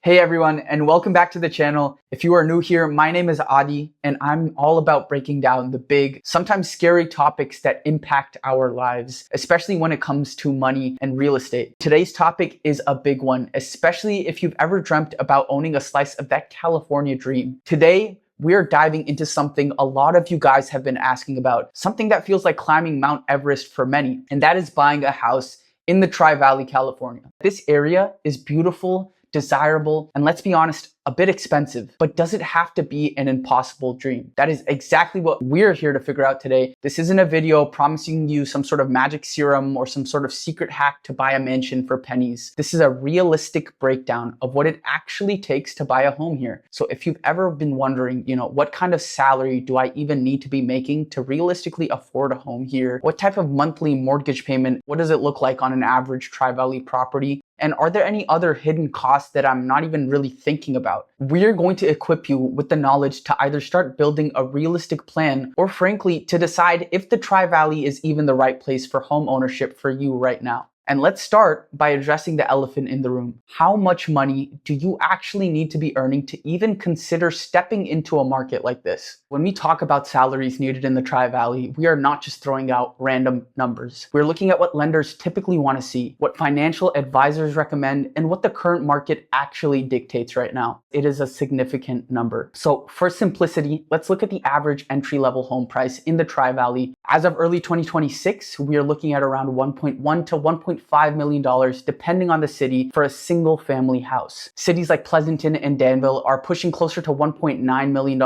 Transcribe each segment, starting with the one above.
Hey everyone, and welcome back to the channel. If you are new here, my name is Adi, and I'm all about breaking down the big, sometimes scary topics that impact our lives, especially when it comes to money and real estate. Today's topic is a big one, especially if you've ever dreamt about owning a slice of that California dream. Today, we're diving into something a lot of you guys have been asking about, something that feels like climbing Mount Everest for many, and that is buying a house in the Tri-Valley, California. This area is beautiful, desirable, and let's be honest, a bit expensive. But does it have to be an impossible dream? That is exactly what we're here to figure out today. This isn't a video promising you some sort of magic serum or some sort of secret hack to buy a mansion for pennies. This is a realistic breakdown of what it actually takes to buy a home here. So if you've ever been wondering, what kind of salary do I even need to be making to realistically afford a home here? What type of monthly mortgage payment? What does it look like on an average Tri-Valley property? And are there any other hidden costs that I'm not even really thinking about? We're going to equip you with the knowledge to either start building a realistic plan or frankly, to decide if the Tri-Valley is even the right place for home ownership for you right now. And let's start by addressing the elephant in the room. How much money do you actually need to be earning to even consider stepping into a market like this? When we talk about salaries needed in the Tri-Valley, we are not just throwing out random numbers. We're looking at what lenders typically want to see, what financial advisors recommend, and what the current market actually dictates right now. It is a significant number. So for simplicity, let's look at the average entry-level home price in the Tri-Valley. As of early 2026, we are looking at around $1.1 to $1.5 million, depending on the city, for a single family house. Cities like Pleasanton and Danville are pushing closer to $1.9 million,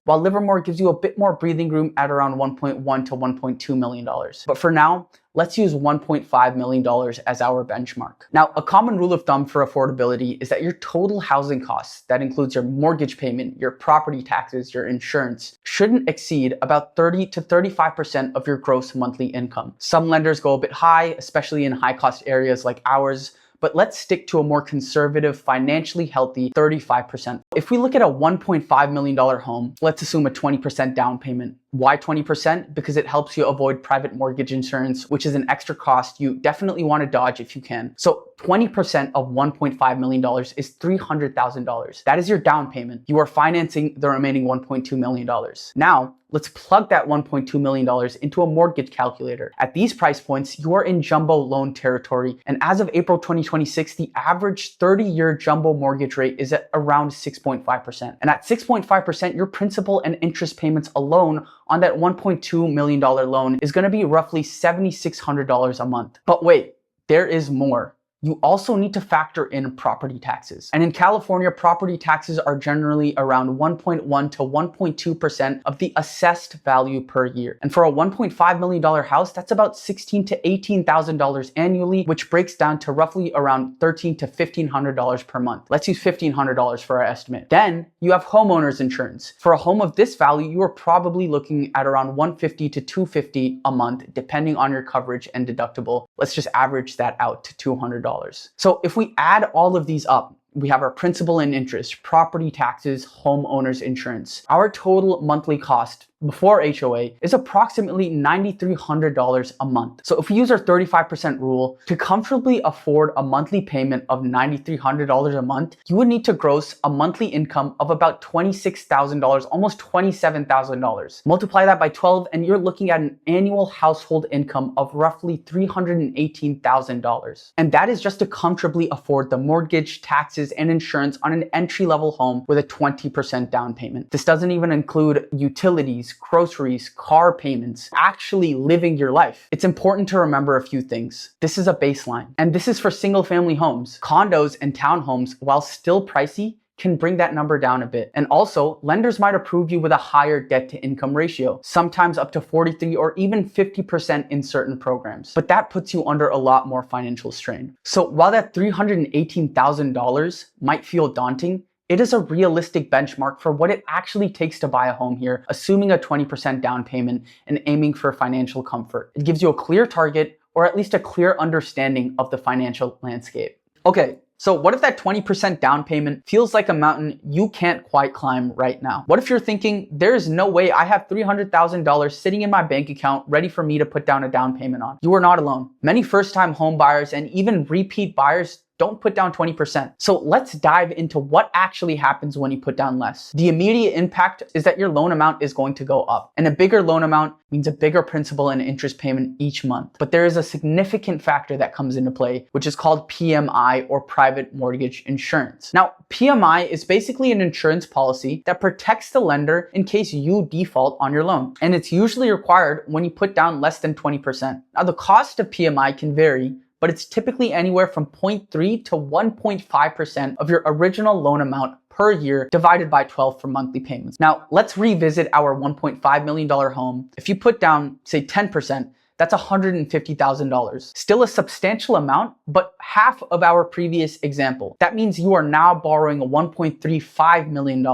while Livermore gives you a bit more breathing room at around $1.1 to $1.2 million. But for now, let's use $1.5 million as our benchmark. Now, a common rule of thumb for affordability is that your total housing costs, that includes your mortgage payment, your property taxes, your insurance, shouldn't exceed about 30 to 35% of your gross monthly income. Some lenders go a bit high, especially in high cost areas like ours, but let's stick to a more conservative, financially healthy 35%. If we look at a $1.5 million home, let's assume a 20% down payment. Why 20%? Because it helps you avoid private mortgage insurance, which is an extra cost you definitely want to dodge if you can. So 20% of $1.5 million is $300,000. That is your down payment. You are financing the remaining $1.2 million. Now, let's plug that $1.2 million into a mortgage calculator. At these price points, you are in jumbo loan territory. And as of April 2026, the average 30-year jumbo mortgage rate is at around 6.5%. And at 6.5%, your principal and interest payments alone on that $1.2 million loan is going to be roughly $7,600 a month. But wait, there is more. You also need to factor in property taxes. And in California, property taxes are generally around 1.1 to 1.2% of the assessed value per year. And for a $1.5 million house, that's about $16,000 to $18,000 annually, which breaks down to roughly around $1,300 to $1,500 per month. Let's use $1,500 for our estimate. Then you have homeowners insurance. For a home of this value, you are probably looking at around $150 to $250 a month, depending on your coverage and deductible. Let's just average that out to $200. So if we add all of these up, we have our principal and interest, property taxes, homeowners insurance. Our total monthly cost before HOA is approximately $9,300 a month. So if we use our 35% rule, to comfortably afford a monthly payment of $9,300 a month, you would need to gross a monthly income of about $26,000, almost $27,000. Multiply that by 12 and you're looking at an annual household income of roughly $318,000. And that is just to comfortably afford the mortgage, taxes, and insurance on an entry-level home with a 20% down payment. This doesn't even include utilities, groceries, car payments, actually living your life. It's important to remember a few things. This is a baseline, and this is for single family homes. Condos and townhomes, while still pricey, can bring that number down a bit. And also, lenders might approve you with a higher debt to income ratio, sometimes up to 43 or even 50% in certain programs. But that puts you under a lot more financial strain. So while that $318,000 might feel daunting, it is a realistic benchmark for what it actually takes to buy a home here, assuming a 20% down payment and aiming for financial comfort. It gives you a clear target, or at least a clear understanding of the financial landscape. Okay, so what if that 20% down payment feels like a mountain you can't quite climb right now? What if you're thinking, there is no way I have $300,000 sitting in my bank account ready for me to put down a down payment on? You are not alone. Many first-time home buyers and even repeat buyers don't put down 20%. So let's dive into what actually happens when you put down less. The immediate impact is that your loan amount is going to go up, and a bigger loan amount means a bigger principal and interest payment each month. But there is a significant factor that comes into play, which is called PMI, or private mortgage insurance. Now, PMI is basically an insurance policy that protects the lender in case you default on your loan. And it's usually required when you put down less than 20%. Now, the cost of PMI can vary, but it's typically anywhere from 0.3 to 1.5% of your original loan amount per year divided by 12 for monthly payments. Now, let's revisit our $1.5 million home. If you put down, say, 10%, that's $150,000. Still a substantial amount, but half of our previous example. That means you are now borrowing $1.35 million.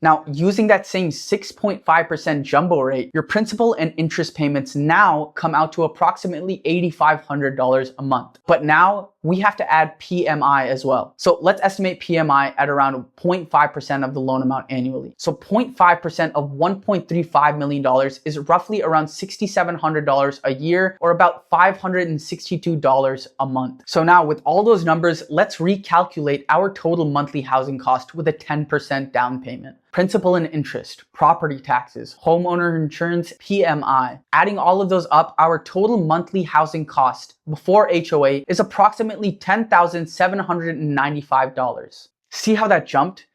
Now, using that same 6.5% jumbo rate, your principal and interest payments now come out to approximately $8,500 a month. But now we have to add PMI as well. So let's estimate PMI at around 0.5% of the loan amount annually. So 0.5% of $1.35 million is roughly around $6,700 a year, or about $562 a month. So now with all those numbers, let's recalculate our total monthly housing cost with a 10% down payment. Principal and interest, property taxes, homeowner insurance, PMI. Adding all of those up, our total monthly housing cost before HOA is approximately $10,795. See how that jumped?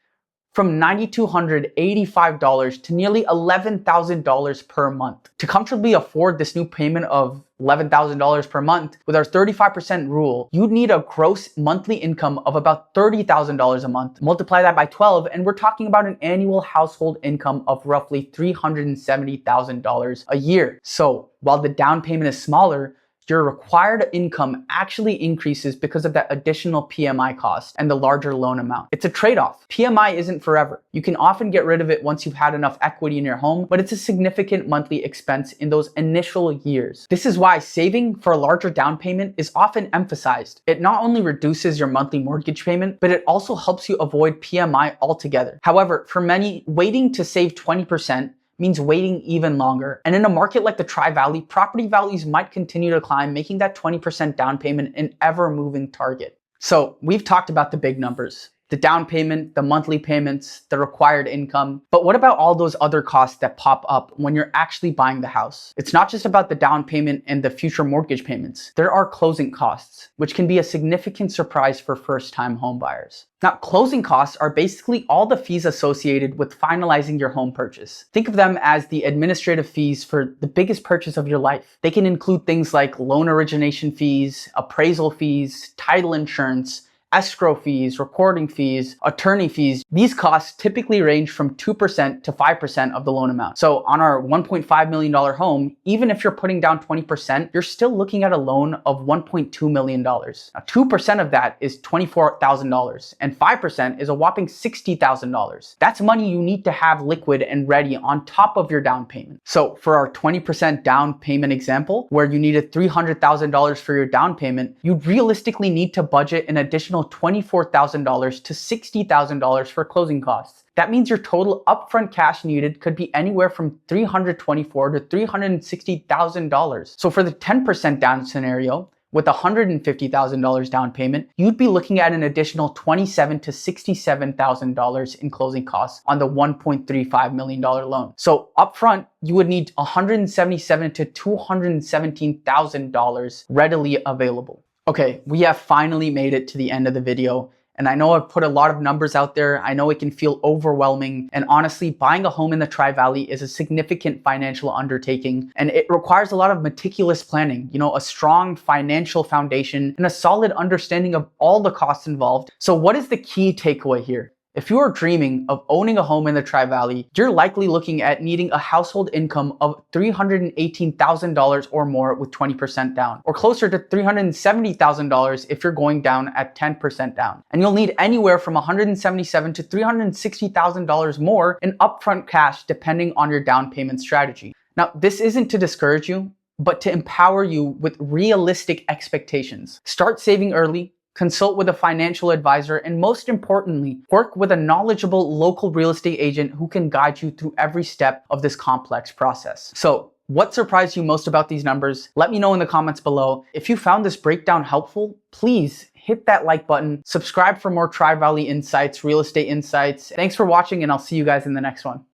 From $9,285 to nearly $11,000 per month. To comfortably afford this new payment of $11,000 per month with our 35% rule, you'd need a gross monthly income of about $30,000 a month. Multiply that by 12, and we're talking about an annual household income of roughly $370,000 a year. So while the down payment is smaller, your required income actually increases because of that additional PMI cost and the larger loan amount. It's a trade-off. PMI isn't forever. You can often get rid of it once you've had enough equity in your home, but it's a significant monthly expense in those initial years. This is why saving for a larger down payment is often emphasized. It not only reduces your monthly mortgage payment, but it also helps you avoid PMI altogether. However, for many, waiting to save 20% means waiting even longer. And in a market like the Tri-Valley, property values might continue to climb, making that 20% down payment an ever-moving target. So we've talked about the big numbers, the down payment, the monthly payments, the required income. But what about all those other costs that pop up when you're actually buying the house? It's not just about the down payment and the future mortgage payments. There are closing costs, which can be a significant surprise for first-time home buyers. Now, closing costs are basically all the fees associated with finalizing your home purchase. Think of them as the administrative fees for the biggest purchase of your life. They can include things like loan origination fees, appraisal fees, title insurance, escrow fees, recording fees, attorney fees. These costs typically range from 2% to 5% of the loan amount. So on our $1.5 million home, even if you're putting down 20%, you're still looking at a loan of $1.2 million. Now, 2% of that is $24,000, and 5% is a whopping $60,000. That's money you need to have liquid and ready on top of your down payment. So for our 20% down payment example, where you needed $300,000 for your down payment, you'd realistically need to budget an additional $24,000 to $60,000 for closing costs. That means your total upfront cash needed could be anywhere from $324,000 to $360,000. So for the 10% down scenario, with $150,000 down payment, you'd be looking at an additional $27,000 to $67,000 in closing costs on the $1.35 million loan. So upfront, you would need $177,000 to $217,000 readily available. Okay, we have finally made it to the end of the video. And I know I've put a lot of numbers out there. I know it can feel overwhelming. And honestly, buying a home in the Tri-Valley is a significant financial undertaking. And it requires a lot of meticulous planning, a strong financial foundation and a solid understanding of all the costs involved. So what is the key takeaway here? If you are dreaming of owning a home in the Tri-Valley, you're likely looking at needing a household income of $318,000 or more with 20% down, or closer to $370,000 if you're going down at 10% down. And you'll need anywhere from $177,000 to $360,000 more in upfront cash depending on your down payment strategy. Now, this isn't to discourage you, but to empower you with realistic expectations. Start saving early, consult with a financial advisor, and most importantly, work with a knowledgeable local real estate agent who can guide you through every step of this complex process. So, what surprised you most about these numbers? Let me know in the comments below. If you found this breakdown helpful, please hit that like button, subscribe for more Tri-Valley insights, real estate insights. Thanks for watching, and I'll see you guys in the next one.